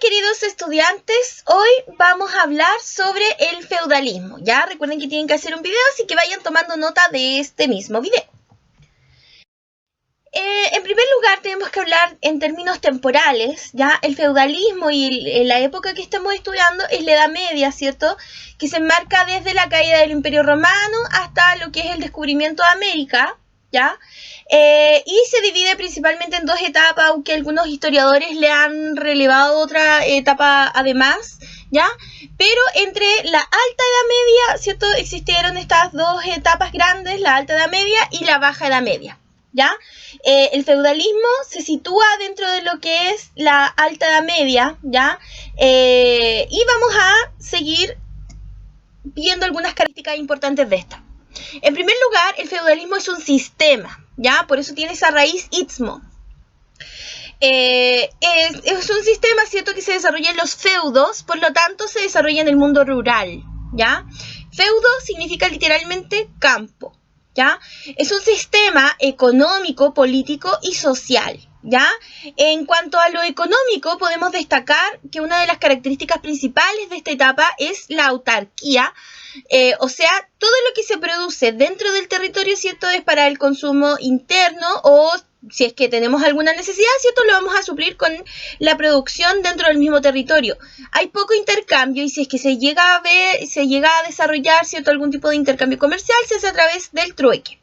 queridos estudiantes, hoy vamos a hablar sobre el feudalismo. Ya recuerden que tienen que hacer un video, así que vayan tomando nota de este mismo video. En primer lugar tenemos que hablar en términos temporales, ya el feudalismo y la época que estamos estudiando es la Edad Media, ¿cierto? Que se enmarca desde la caída del Imperio Romano hasta lo que es el descubrimiento de América, ¿ya? Y se divide principalmente en dos etapas, aunque algunos historiadores le han relevado otra etapa además, ¿ya? Pero entre la Alta Edad Media, ¿cierto? Existieron estas dos etapas grandes, la Alta Edad Media y la Baja Edad Media, ¿ya? El feudalismo se sitúa dentro de lo que es la Alta Edad Media, ¿ya? Y vamos a seguir viendo algunas características importantes de esta. En primer lugar, el feudalismo es un sistema, ¿ya? Por eso tiene esa raíz istmo. Es un sistema, ¿cierto?, que se desarrolla en los feudos, por lo tanto se desarrolla en el mundo rural, ¿ya? Feudo significa literalmente campo, ¿ya? Es un sistema económico, político y social, ¿ya? En cuanto a lo económico, podemos destacar que una de las características principales de esta etapa es la autarquía, o sea, todo lo que se produce dentro del territorio, ¿cierto?, es para el consumo interno o si es que tenemos alguna necesidad, ¿cierto?, lo vamos a suplir con la producción dentro del mismo territorio. Hay poco intercambio y si es que se llega a desarrollar, ¿cierto?, algún tipo de intercambio comercial, se hace a través del trueque.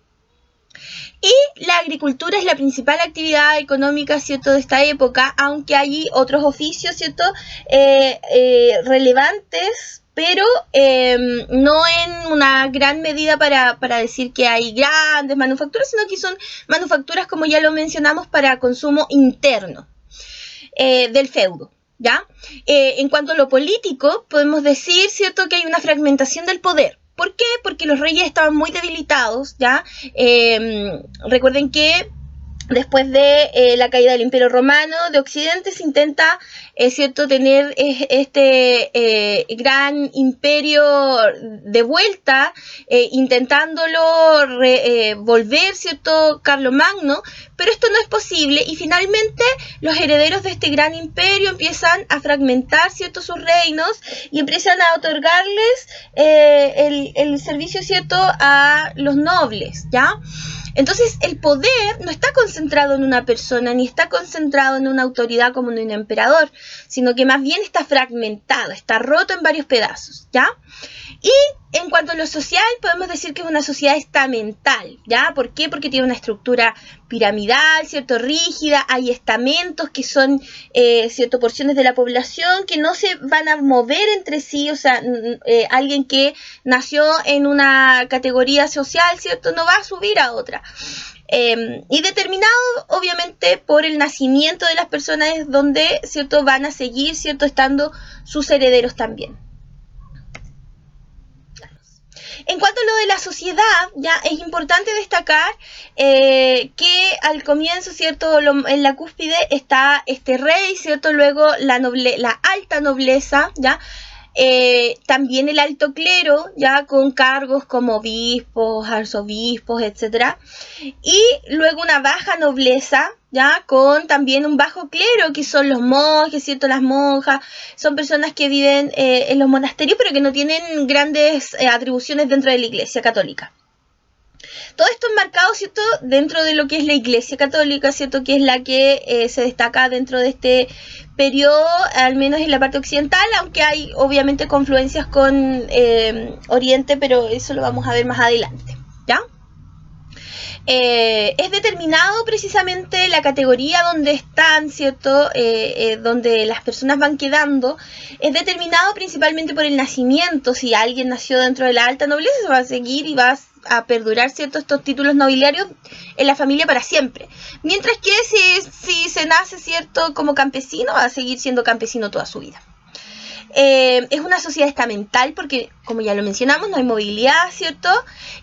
Y la agricultura es la principal actividad económica, ¿cierto?, de esta época, aunque hay otros oficios, ¿cierto?, relevantes, pero no en una gran medida para decir que hay grandes manufacturas, sino que son manufacturas, como ya lo mencionamos, para consumo interno del feudo, ¿ya? En cuanto a lo político, podemos decir, ¿cierto?, que hay una fragmentación del poder. ¿Por qué? Porque los reyes estaban muy debilitados, ¿ya? Recuerden que después de la caída del Imperio Romano de Occidente se intenta, ¿cierto?, tener este gran imperio de vuelta, intentándolo volver, ¿cierto?, Carlomagno, pero esto no es posible y finalmente los herederos de este gran imperio empiezan a fragmentar, ¿cierto?, sus reinos y empiezan a otorgarles el servicio, ¿cierto?, a los nobles, ¿ya? Entonces el poder no está concentrado en una persona, ni está concentrado en una autoridad como en un emperador, sino que más bien está fragmentado, está roto en varios pedazos, ¿ya? Y en cuanto a lo social, podemos decir que es una sociedad estamental, ¿ya? ¿Por qué? Porque tiene una estructura piramidal, ¿cierto?, rígida, hay estamentos que son, ¿cierto?, porciones de la población que no se van a mover entre sí, o sea, alguien que nació en una categoría social, ¿cierto?, no va a subir a otra. Y determinado, obviamente, por el nacimiento de las personas es donde, ¿cierto?, van a seguir, ¿cierto?, estando sus herederos también. En cuanto a lo de la sociedad, ya es importante destacar que al comienzo, ¿cierto?, en la cúspide está este rey, ¿cierto?, luego la alta nobleza, ¿ya? También el alto clero, ya con cargos como obispos, arzobispos, etc. Y luego una baja nobleza, ya con también un bajo clero, que son los monjes, ¿cierto?, las monjas, son personas que viven en los monasterios, pero que no tienen grandes atribuciones dentro de la Iglesia Católica. Todo esto enmarcado, ¿cierto?, dentro de lo que es la Iglesia Católica, ¿cierto?, que es la que se destaca dentro de este periodo, al menos en la parte occidental, aunque hay obviamente confluencias con Oriente, pero eso lo vamos a ver más adelante, ¿ya? Es determinado precisamente la categoría donde están, ¿cierto?, donde las personas van quedando, es determinado principalmente por el nacimiento. Si alguien nació dentro de la alta nobleza, se va a seguir y va a perdurar, ¿cierto?, estos títulos nobiliarios en la familia para siempre. Mientras que si se nace, ¿cierto?, como campesino, va a seguir siendo campesino toda su vida. Es una sociedad estamental porque, como ya lo mencionamos, no hay movilidad, ¿cierto?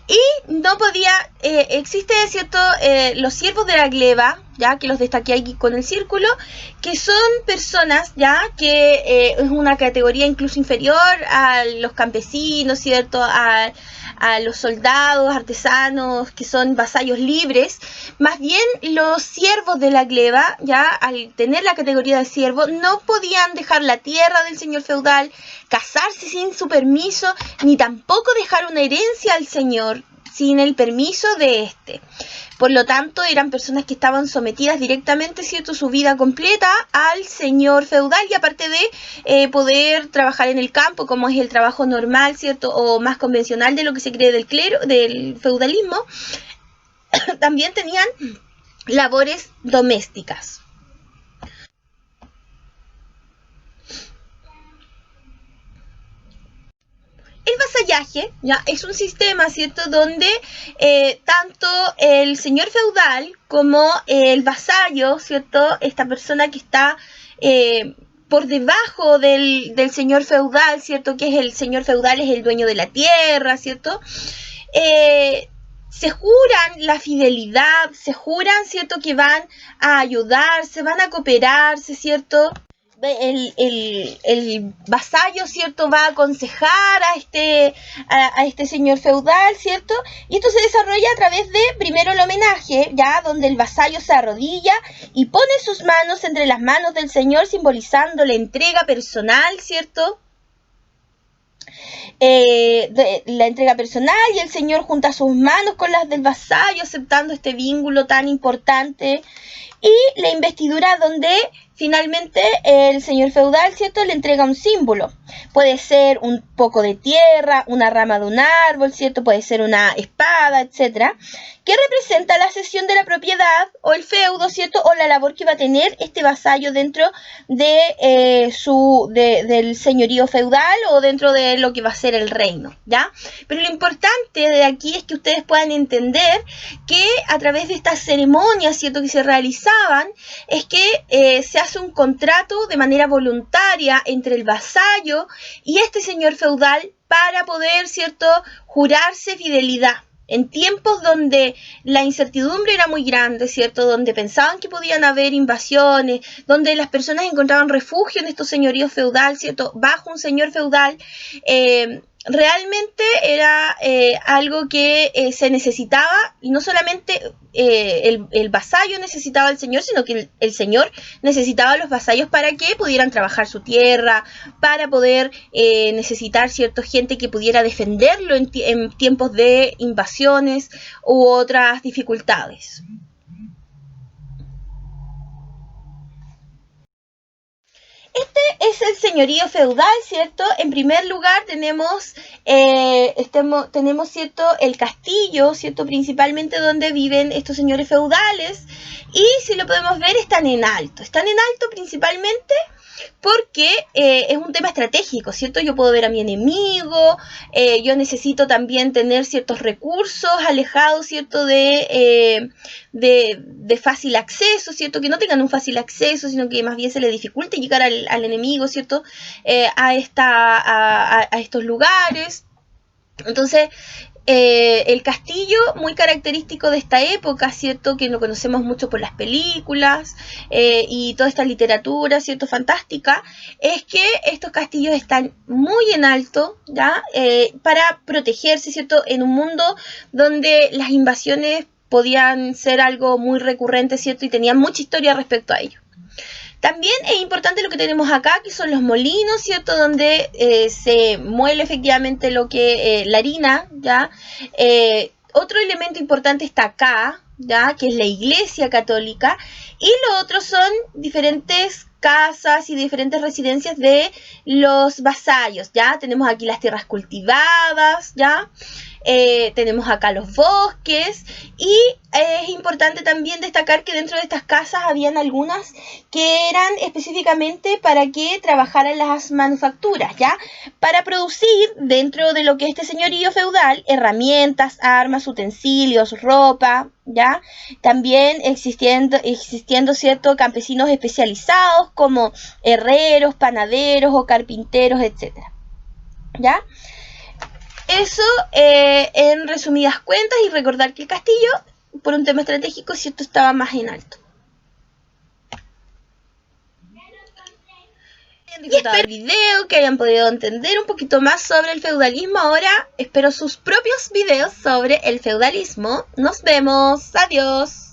Y no podía, existe, ¿cierto?, los siervos de la gleba, ya que los destaqué aquí con el círculo, que son personas, ya que es una categoría incluso inferior a los campesinos, ¿cierto?, a a los soldados, artesanos, que son vasallos libres. Más bien los siervos de la gleba, ya al tener la categoría de siervo, no podían dejar la tierra del señor feudal, casarse sin su permiso, ni tampoco dejar una herencia al señor sin el permiso de este. Por lo tanto, eran personas que estaban sometidas directamente, ¿cierto?, su vida completa al señor feudal, y aparte de poder trabajar en el campo, como es el trabajo normal, ¿cierto?, o más convencional de lo que se cree del clero, del feudalismo, también tenían labores domésticas. El vasallaje, ¿ya?, es un sistema, ¿cierto?, donde tanto el señor feudal como el vasallo, ¿cierto?, esta persona que está por debajo del señor feudal, ¿cierto?, que es el señor feudal, es el dueño de la tierra, ¿cierto?, se juran la fidelidad, se juran, ¿cierto?, que van a ayudarse, van a cooperarse, ¿cierto?, el vasallo, ¿cierto?, va a aconsejar a este señor feudal, ¿cierto? Y esto se desarrolla a través de, primero, el homenaje, ya, donde el vasallo se arrodilla y pone sus manos entre las manos del señor, simbolizando la entrega personal, ¿cierto?, la entrega personal, y el señor junta sus manos con las del vasallo, aceptando este vínculo tan importante. Y la investidura, donde finalmente el señor feudal, ¿cierto?, le entrega un símbolo. Puede ser un poco de tierra, una rama de un árbol, ¿cierto?, puede ser una espada, etcétera, que representa la cesión de la propiedad o el feudo, ¿cierto?, o la labor que va a tener este vasallo dentro de del señorío feudal, o dentro de lo que va a ser el reino, ¿ya? Pero lo importante de aquí es que ustedes puedan entender que a través de estas ceremonias, ¿cierto?, que se realizaban, es que se hace un contrato de manera voluntaria entre el vasallo y este señor feudal para poder, ¿cierto?, jurarse fidelidad. En tiempos donde la incertidumbre era muy grande, ¿cierto?, donde pensaban que podían haber invasiones, donde las personas encontraban refugio en estos señoríos feudal, ¿cierto?, bajo un señor feudal, realmente era algo que se necesitaba, y no solamente el vasallo necesitaba al señor, sino que el señor necesitaba a los vasallos para que pudieran trabajar su tierra, para poder necesitar cierta gente que pudiera defenderlo en tiempos de invasiones u otras dificultades. Este es el señorío feudal, ¿cierto? En primer lugar tenemos, ¿cierto?, el castillo, ¿cierto?, principalmente donde viven estos señores feudales, y si lo podemos ver, están en alto principalmente porque es un tema estratégico, ¿cierto? Yo puedo ver a mi enemigo, yo necesito también tener ciertos recursos alejados, ¿cierto?, de fácil acceso, ¿cierto? Que no tengan un fácil acceso, sino que más bien se le dificulte llegar al enemigo, ¿cierto?, a estos lugares. Entonces, el castillo, muy característico de esta época, ¿cierto?, que lo conocemos mucho por las películas y toda esta literatura, ¿cierto?, fantástica, es que estos castillos están muy en alto, ¿ya?, para protegerse, ¿cierto?, en un mundo donde las invasiones podían ser algo muy recurrente, ¿cierto?, y tenían mucha historia respecto a ello. También es importante lo que tenemos acá, que son los molinos, ¿cierto?, donde se muele efectivamente la harina, ¿ya? Otro elemento importante está acá, ¿ya?, que es la iglesia católica, y lo otro son diferentes casas y diferentes residencias de los vasallos, ¿ya? Tenemos aquí las tierras cultivadas, ¿ya? Tenemos acá los bosques, y es importante también destacar que dentro de estas casas habían algunas que eran específicamente para que trabajaran las manufacturas, ¿ya?, para producir dentro de lo que es este señorío feudal herramientas, armas, utensilios, ropa, ¿ya? También existiendo ciertos campesinos especializados como herreros, panaderos o carpinteros, etcétera, ¿ya? Eso en resumidas cuentas, y recordar que el castillo, por un tema estratégico, ¿cierto?, estaba más en alto. hayan disfrutado el video, que hayan podido entender un poquito más sobre el feudalismo. Ahora espero sus propios videos sobre el feudalismo. Nos vemos. Adiós.